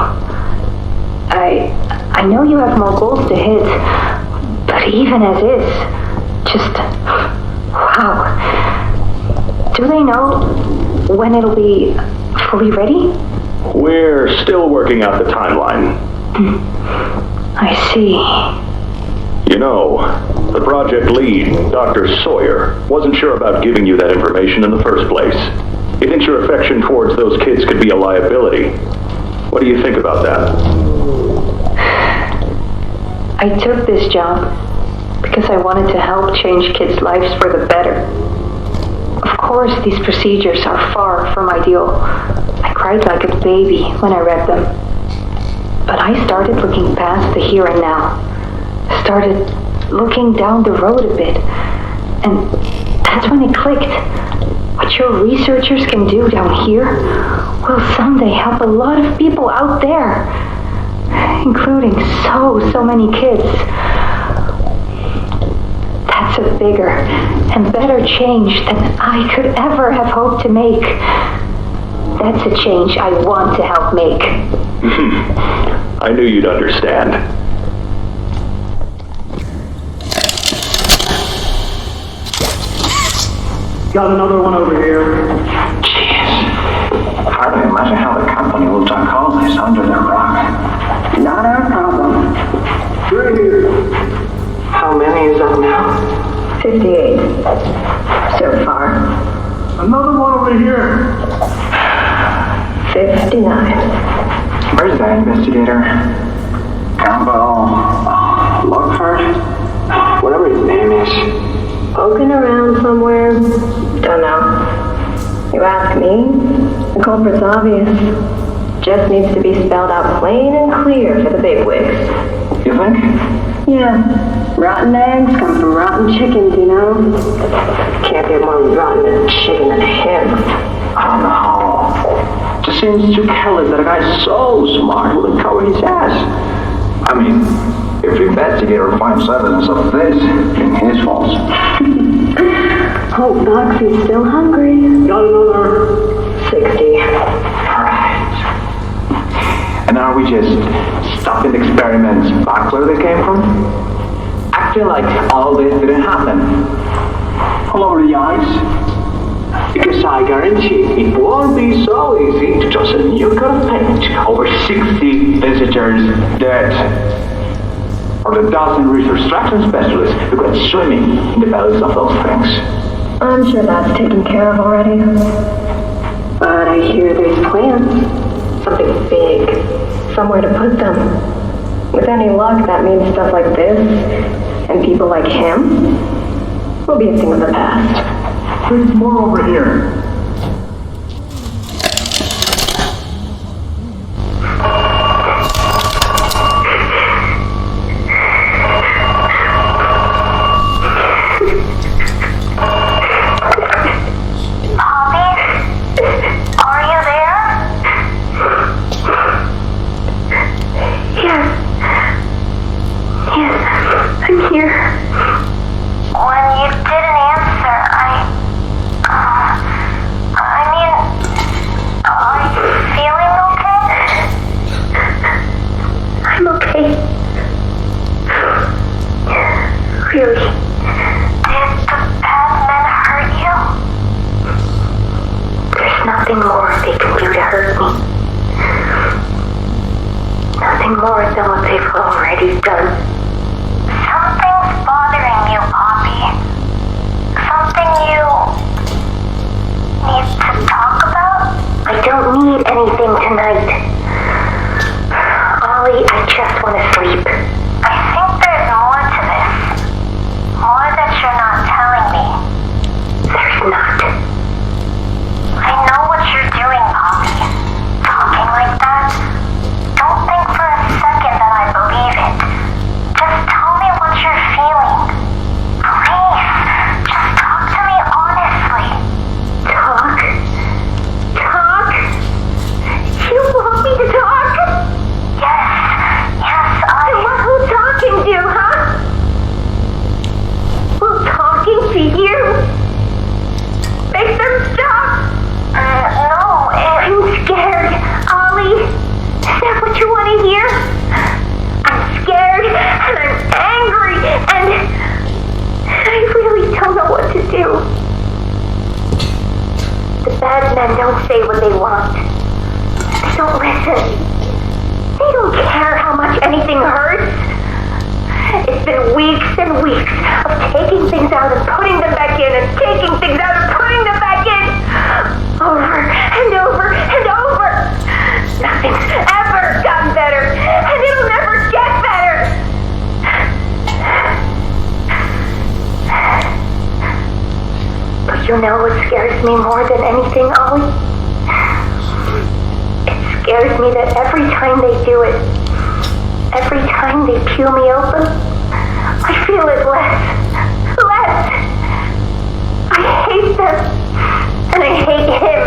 I know you have more goals to hit, but even as is, just, wow. Do they know when it'll be fully ready? We're still working out the timeline. I see. You know, the project lead, Dr. Sawyer, wasn't sure about giving you that information in the first place. He thinks your affection towards those kids could be a liability. What do you think about that? I took this job because I wanted to help change kids' lives for the better. Of course, these procedures are far from ideal. I cried like a baby when I read them. But I started looking past the here and now. Started looking down the road a bit. And that's when it clicked. What your researchers can do down here will someday help a lot of people out there. Including so many kids. That's a bigger and better change than I could ever have hoped to make. That's a change I want to help make. I knew you'd understand. Got another one over here. Jeez. Hardly imagine how the company will duck all this under the rug. Not our problem. Right here. How many is that now? 58. So far. Another one over here. 59. Where's that investigator? Campbell, Lockford? Whatever his name is. Poking around somewhere. Don't know. You ask me, the culprit's obvious. Just needs to be spelled out plain and clear for the bigwigs. You think? Yeah. Rotten eggs come from rotten chickens, you know? Can't get more rotten a chicken than him. I don't know. Just seems too careless that a guy so smart will cover his ass. I mean, if the investigator finds evidence of this, then his fault. Hope Boxy's still hungry. Got another. 60. Alright. And are we just stopping experiments back where they came from? Acting like all this didn't happen. All over the ice. Because I guarantee it won't be so easy to toss a new coat of paint over 60 visitors dead. Or the dozen research extraction specialists who got swimming in the bellies of those things. I'm sure that's taken care of already. But I hear there's plans. Something big. Somewhere to put them. With any luck, that means stuff like this, and people like him, will be a thing of the past. There's more over here. say what they want. They don't listen. They don't care how much anything hurts. It's been weeks and weeks of taking things out and putting them back in and taking things out and putting them back in. Over and over and over. Nothing's ever gotten better, and it'll never get better. But you know what scares me more than anything, Ollie? It scares me that every time they do it, every time they peel me open, I feel it less. I hate them, and I hate him,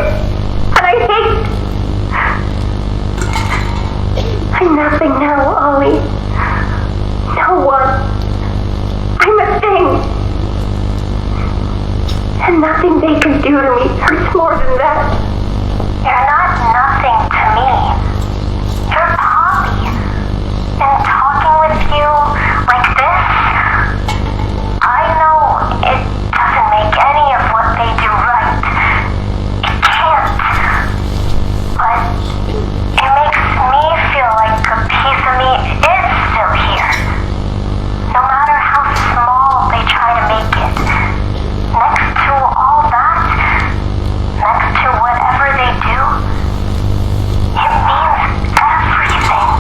and I hate... I'm nothing now, Ollie. No one. I'm a thing. And nothing they can do to me hurts more than that. You're not nothing to me. You're Poppy. And talking with you like this, I know it doesn't make any of what they do right. It can't. But it makes me feel like a piece of me is still here. No matter how small they try to make it. Next to all that, next to whatever they do, it means everything.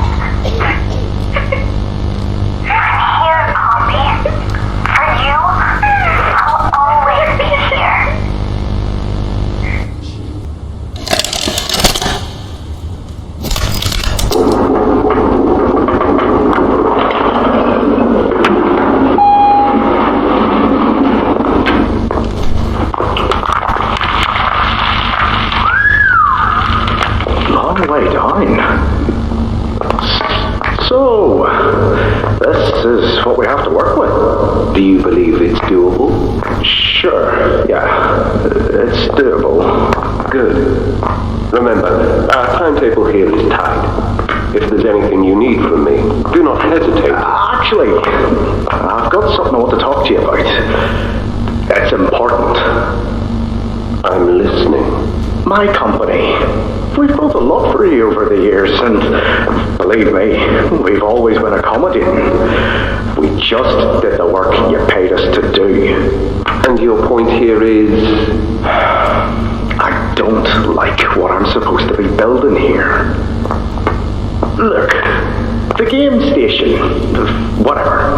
I'm here, Poppy. For you, I'll always be here. Long way down. So, this is what we have to work with. Do you believe it's doable? Sure, yeah. It's doable. Good. Remember, our timetable here is tight. If there's anything you need from me, do not hesitate. Actually, I've got something I want to talk to you about. It's important. I'm listening. My company. We've built a lot for you over the years, and believe me, we've always been accommodating. We just did the work you paid us to do. And your point here is? I don't like what I'm supposed to be building here. Look, the game station, whatever.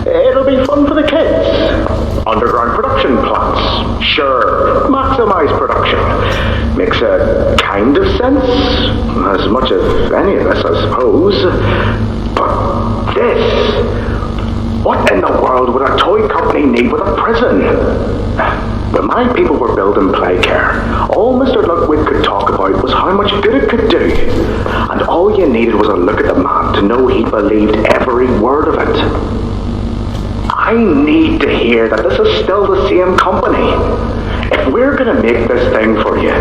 It'll be fun for the kids. Underground production plants. Sure, maximize production. Makes a kind of sense. As much as any of this, I suppose. But this... What in the world would a toy company need with a prison? When my people were building Playcare, all Mr. Ludwig could talk about was how much good it could do. And all you needed was a look at the map to know he believed every word of it. I need to hear that this is still the same company. If we're going to make this thing for you,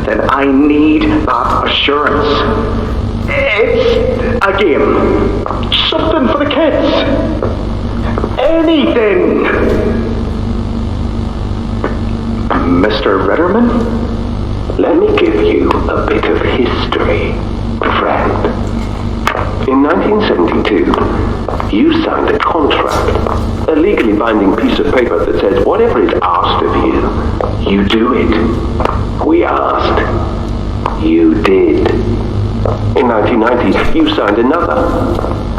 then I need that assurance. It's a game. Something for the kids. Anything. Mr. Ritterman? Let me give you a bit of history, friend. In 1972, you signed a contract, a legally binding piece of paper that says whatever is asked of you, you do it. We asked. You did. In 1990, you signed another,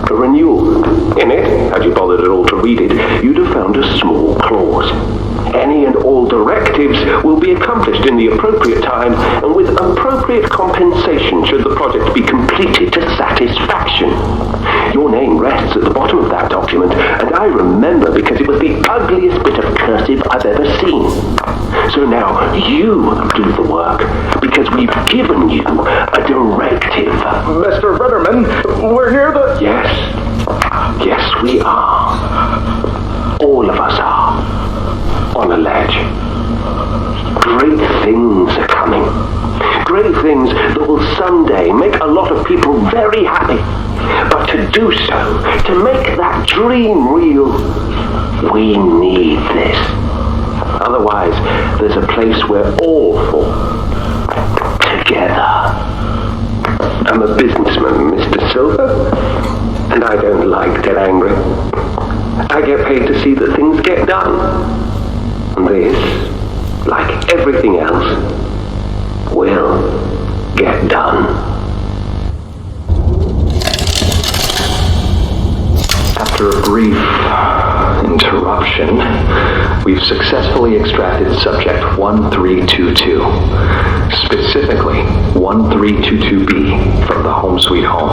a renewal. In it, had you bothered at all to read it, you'd have found a small clause. Any and all directives will be accomplished in the appropriate time and with appropriate compensation should the project be completed to satisfaction. Your name rests at the bottom of that document, and I remember because it was the ugliest bit of cursive I've ever seen. So now you do the work, because we've given you a directive. Mr. Ritterman, we're here to... Yes, we are. All of us are. On a ledge. Great things are coming. Great things that will someday make a lot of people very happy. But to do so, to make that dream real, we need this. Otherwise, there's a place we're all for. together. I'm a businessman, Mr. Silver, and I don't like get angry. I get paid to see that things get done. And this, like everything else, will get done. After a brief interruption, we've successfully extracted subject 1322, specifically 1322B from the Home Sweet Home.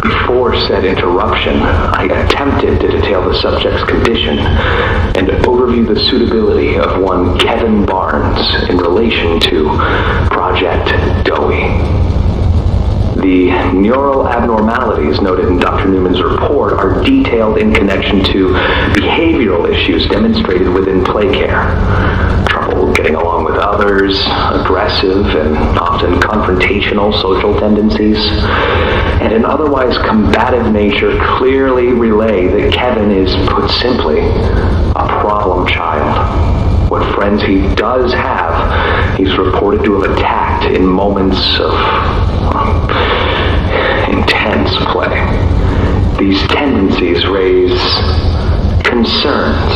Before said interruption, I attempted to detail the subject's condition and overview the suitability of one Kevin Barnes in relation to Project Dowie. The neural abnormalities noted in Dr. Newman's report are detailed in connection to behavioral issues demonstrated within play care. Trouble getting along with others, aggressive and often confrontational social tendencies, and an otherwise combative nature clearly relay that Kevin is, put simply, a problem child. What friends he does have, he's reported to have attacked in moments of intense play. These tendencies raise concerns.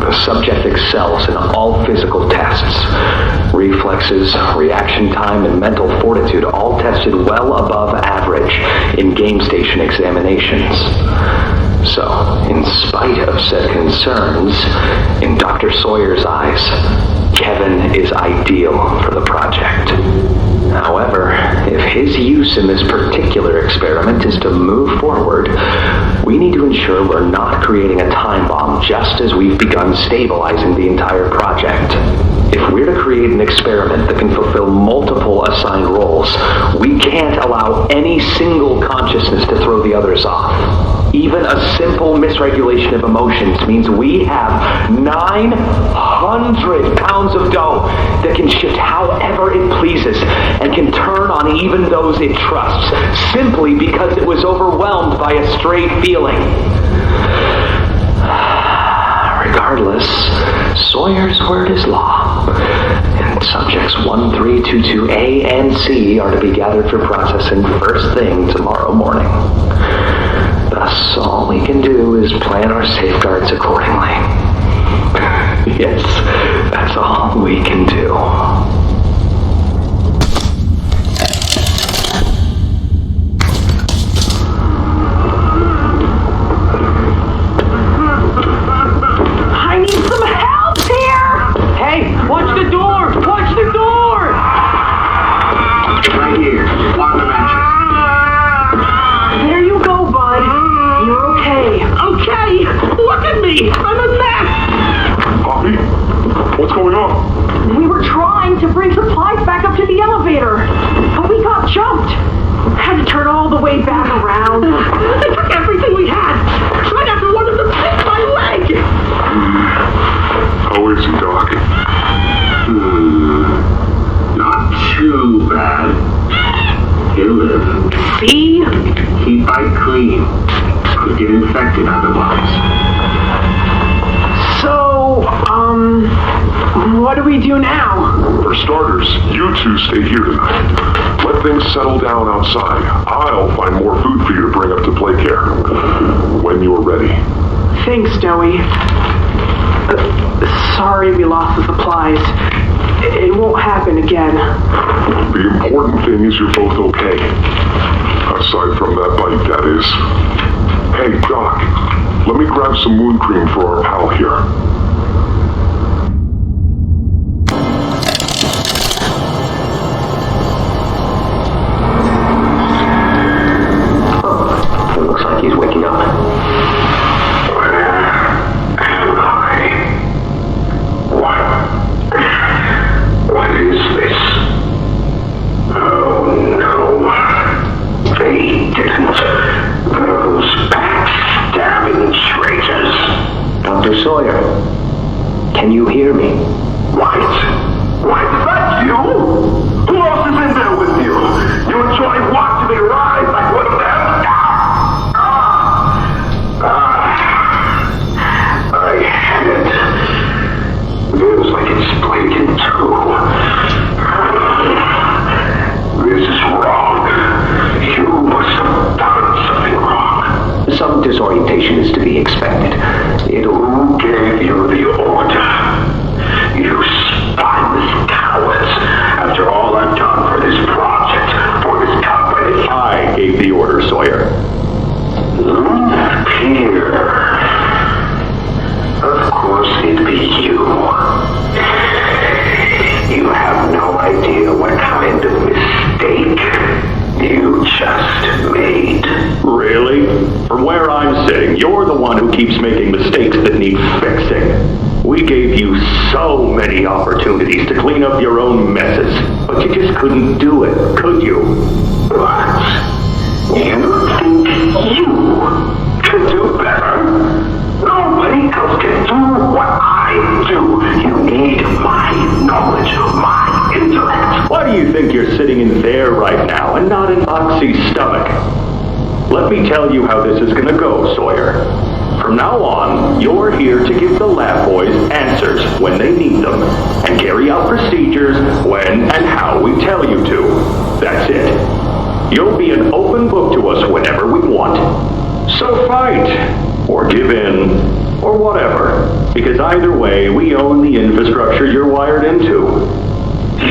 The subject excels in all physical tests. Reflexes, reaction time, and mental fortitude all tested well above average in game station examinations. So, in spite of said concerns, in Dr. Sawyer's eyes, Kevin is ideal for the project. However, if his use in this particular experiment is to move forward, we need to ensure we're not creating a time bomb just as we've begun stabilizing the entire project. If we're to create an experiment that can fulfill multiple assigned roles, we can't allow any single consciousness to throw the others off. Even a simple misregulation of emotions means we have 900 pounds of dough that can shift however it pleases and can turn on even those it trusts, simply because it was overwhelmed by a stray feeling. Regardless, Sawyer's word is law, and subjects 1322A and C are to be gathered for processing first thing tomorrow morning. Thus, all we can do is plan our safeguards accordingly. Yes, that's all we can do. I need some help here! Hey, watch the door! Watch the door! Right here, one dimension. There you go, bud. You're okay. Okay! Look at me! I'm a mess! Poppy? What's going on? We were trying to bring supplies back up to the elevator, but we got jumped. Had to turn all the way back around. They took everything we had. Right after one of them bit my leg. How is he, Doc? Not too bad. He'll live. See? Keep bite clean. Could get infected otherwise. So, what do we do now? For starters, you two stay here tonight. Let things settle down outside. I'll find more food for you to bring up to play care. When you're ready. Thanks, Dowie. Sorry we lost the supplies. It won't happen again. The important thing is you're both okay. Aside from that bite, that is. Hey, Doc, let me grab some wound cream for our pal here. It looks like he's waking up. Where am I? What is this? Oh no. They didn't. Those backstabbing traitors. Dr. Sawyer, can you hear me? What? Is that you? Who else is in there with you? You enjoy watching me ride like one of them? My head feels like it's split in two. just made. Really? From where I'm sitting, you're the one who keeps making mistakes that need fixing. We gave you so many opportunities to clean up your own messes, but you just couldn't do it, could you? What? You think you can do better? Nobody else can do what I do. You need my knowledge, my intellect. Why do you think you're sitting in there right now and not in Oxy's stomach? Let me tell you how this is gonna go, Sawyer. From now on, you're here to give the lab boys answers when they need them, and carry out procedures when and how we tell you to. That's it. You'll be an open book to us whenever we want. So fight, or give in, or whatever, because either way, we own the infrastructure you're wired into.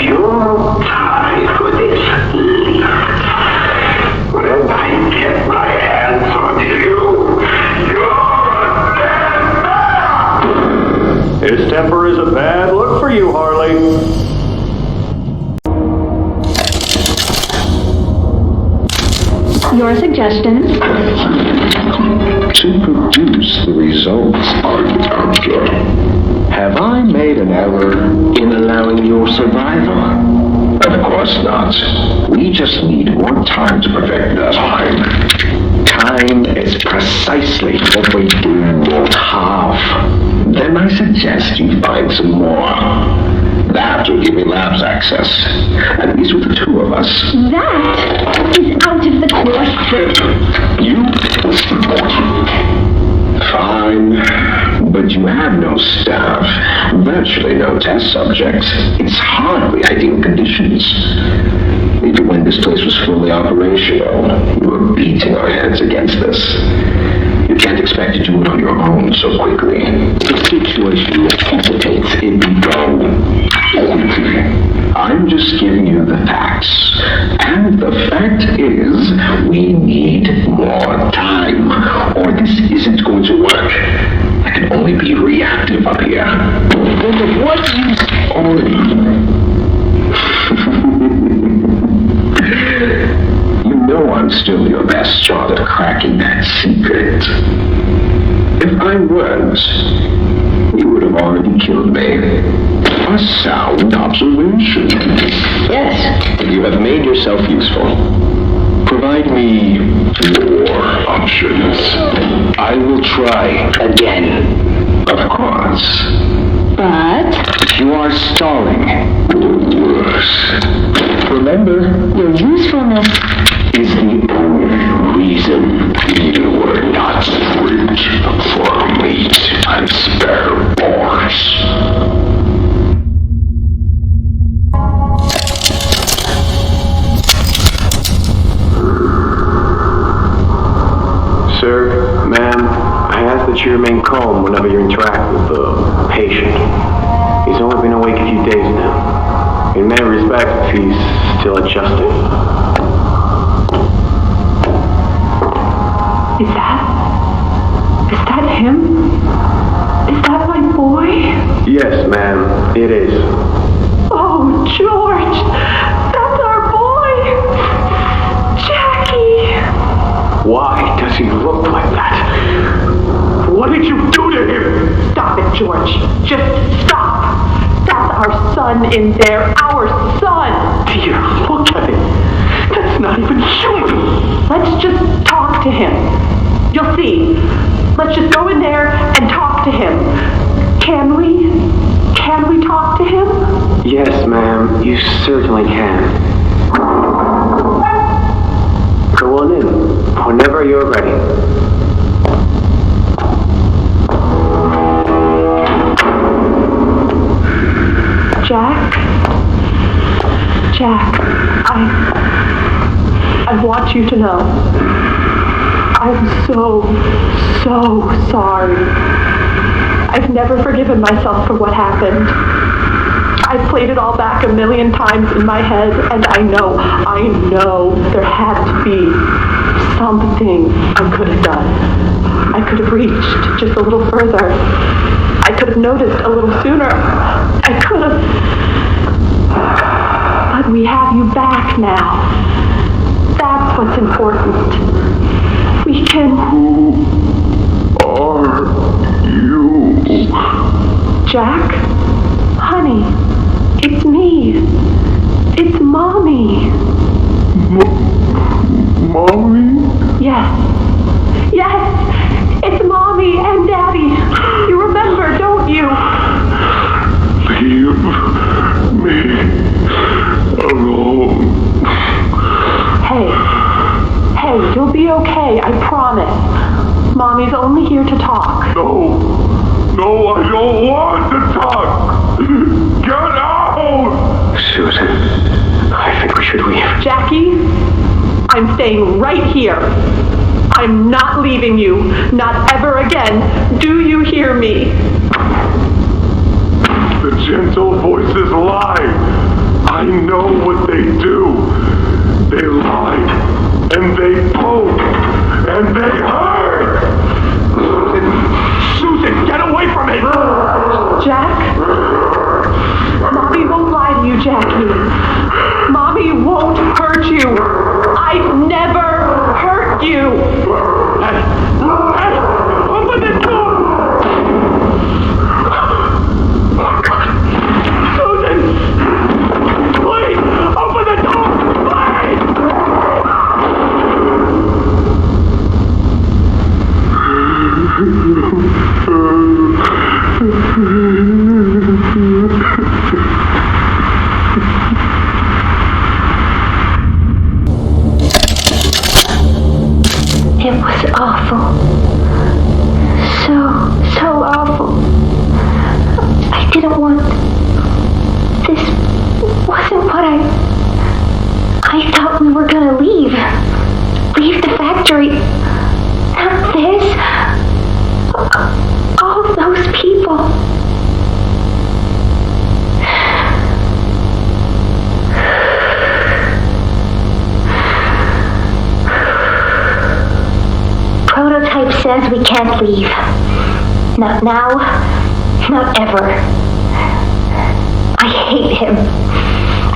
You'll die for this leap. When I get my hands on you, you're His temper is a bad look for you, Harley. Your suggestion? To produce the results I'm after. Have I made an error in allowing your survival? Of course not. We just need more time to perfect that. Time is precisely what we do not have. Then I suggest you find some more. That will give me labs access. At least with the two of us. That is out of the question. You support me. Fine. But you have no staff. Virtually no test subjects. It's hardly ideal conditions. Even when this place was fully operational, we were beating our heads against this. You can't expect to do it on your own so quickly. The situation necessitates it be done quickly. I'm just giving you the facts. And the fact is, we need more time, or this isn't going to work. I can only be reactive up here. Then what use You know I'm still your best shot at cracking that secret. If I weren't, you would have already killed me. A sound observation. Yes. You have made yourself useful. Provide me more options. I will try again. Of course. But you are stalling. Worse. Remember, your usefulness is the only reason you were not freed for meat and spare parts. Sir, ma'am, I ask that you remain calm whenever you interact with the patient. He's only been awake a few days now. In many respects, he's still adjusting. Is that him? Is that my boy? Yes, ma'am, it is. Oh, George! That's our boy! Jackie! Why does he look like that? What did you do to him? Stop it, George. Just stop. That's our son in there. Our son! Dear, look at him. That's not even human. Let's just talk to him. You'll see. Let's just go in there and talk to him. Can we? Can we talk to him? Yes, ma'am. You certainly can. Go on in. Whenever you're ready. Jack, I want you to know, I'm so sorry. I've never forgiven myself for what happened. I played it all back a million times in my head, and I know there had to be something I could have done. I could have reached just a little further. I could have noticed a little sooner. I could have... But we have you back now. That's what's important. We can... Who are you? Jack? Honey, it's me. It's Mommy. Mommy? Yes. Yes! It's Mommy and Daddy. You remember, don't you? Leave me alone. Hey, you'll be okay, I promise. Mommy's only here to talk. No, I don't want to talk. Get out! Susan, I think we should leave. Jackie, I'm staying right here. I'm not leaving you. Not ever again. Do you hear me? The gentle voices lie. I know what they do. They lie, and they poke, and they hurt. Susan, get away from me! Jack? Mommy won't lie to you, Jackie. Mommy won't hurt you. I've never hurt you. Hey, open the door! Susan! Please, open the door! It was awful. So awful. I didn't want... This wasn't what I thought we were gonna leave. Leave the factory. Not this. All of those people. Prototype says we can't leave. Not now, not ever. I hate him.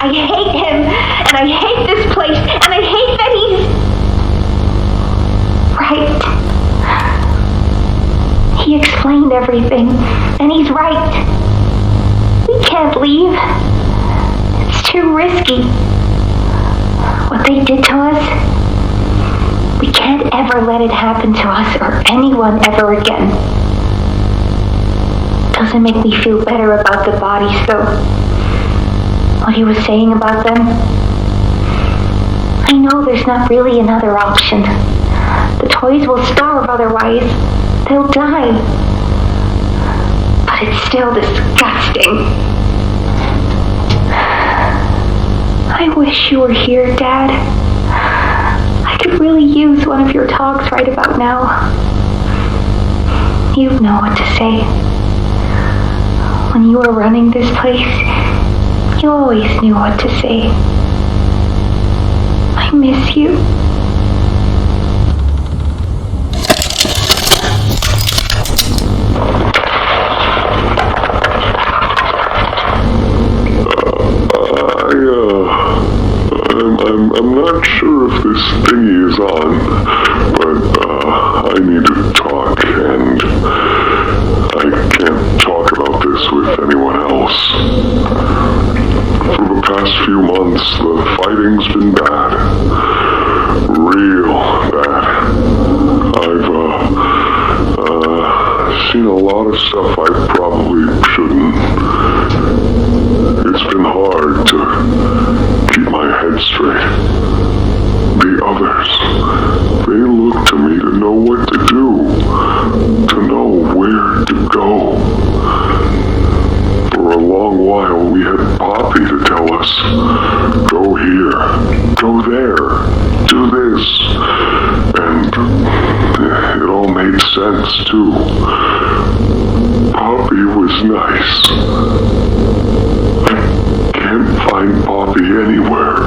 I hate him, and I hate this place, and I hate that he's... right. He explained everything, and he's right. We can't leave. It's too risky. What they did to us... We can't ever let it happen to us or anyone ever again. Doesn't make me feel better about the bodies, though. What he was saying about them. I know there's not really another option. The toys will starve otherwise. They'll die. But it's still disgusting. I wish you were here, Dad. I could really use one of your talks right about now. You'd know what to say. When you were running this place, you always knew what to say. I miss you. I'm not sure if this thingy is on, but I need to talk, and I can't talk about this with anyone else. For the past few months, the fighting's been bad. Real bad. I've seen a lot of stuff I probably shouldn't. It's been hard to keep my head straight. The others, they look to me to know what to do, to know where to go. For a long while, we had Poppy to tell us, go here, go there, do this. And it all made sense, too. Poppy was nice. I can't find Poppy anywhere.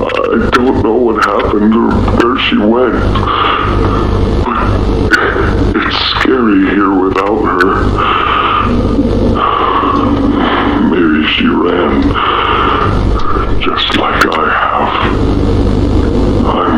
I don't know what happened or where she went. But it's scary here without her. Maybe she ran, just like I have. I'm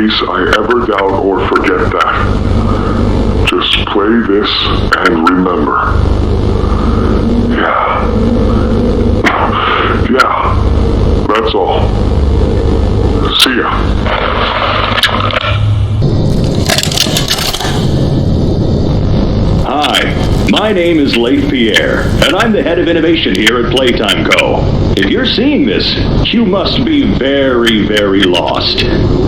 case I ever doubt or forget that. Just play this and remember. Yeah. Yeah. That's all. See ya. Hi, my name is Leif Pierre, and I'm the head of innovation here at Playtime Co. If you're seeing this, you must be very, very lost.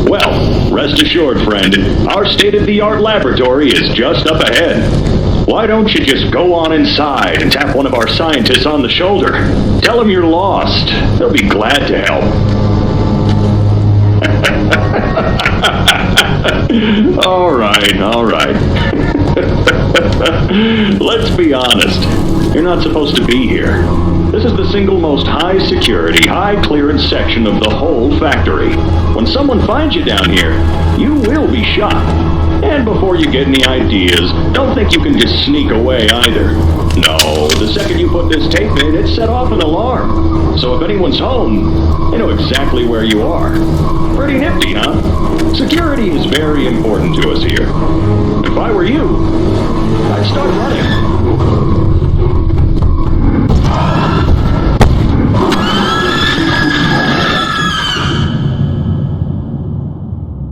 Well, rest assured, friend, our state-of-the-art laboratory is just up ahead. Why don't you just go on inside and tap one of our scientists on the shoulder? Tell them you're lost. They'll be glad to help. All right. Let's be honest. You're not supposed to be here. This is the single most high security, high clearance section of the whole factory. When someone finds you down here, you will be shot. And before you get any ideas, don't think you can just sneak away either. No, the second you put this tape in, it set off an alarm. So if anyone's home, they know exactly where you are. Pretty nifty, huh? Security is very important to us here. If I were you, I'd start running.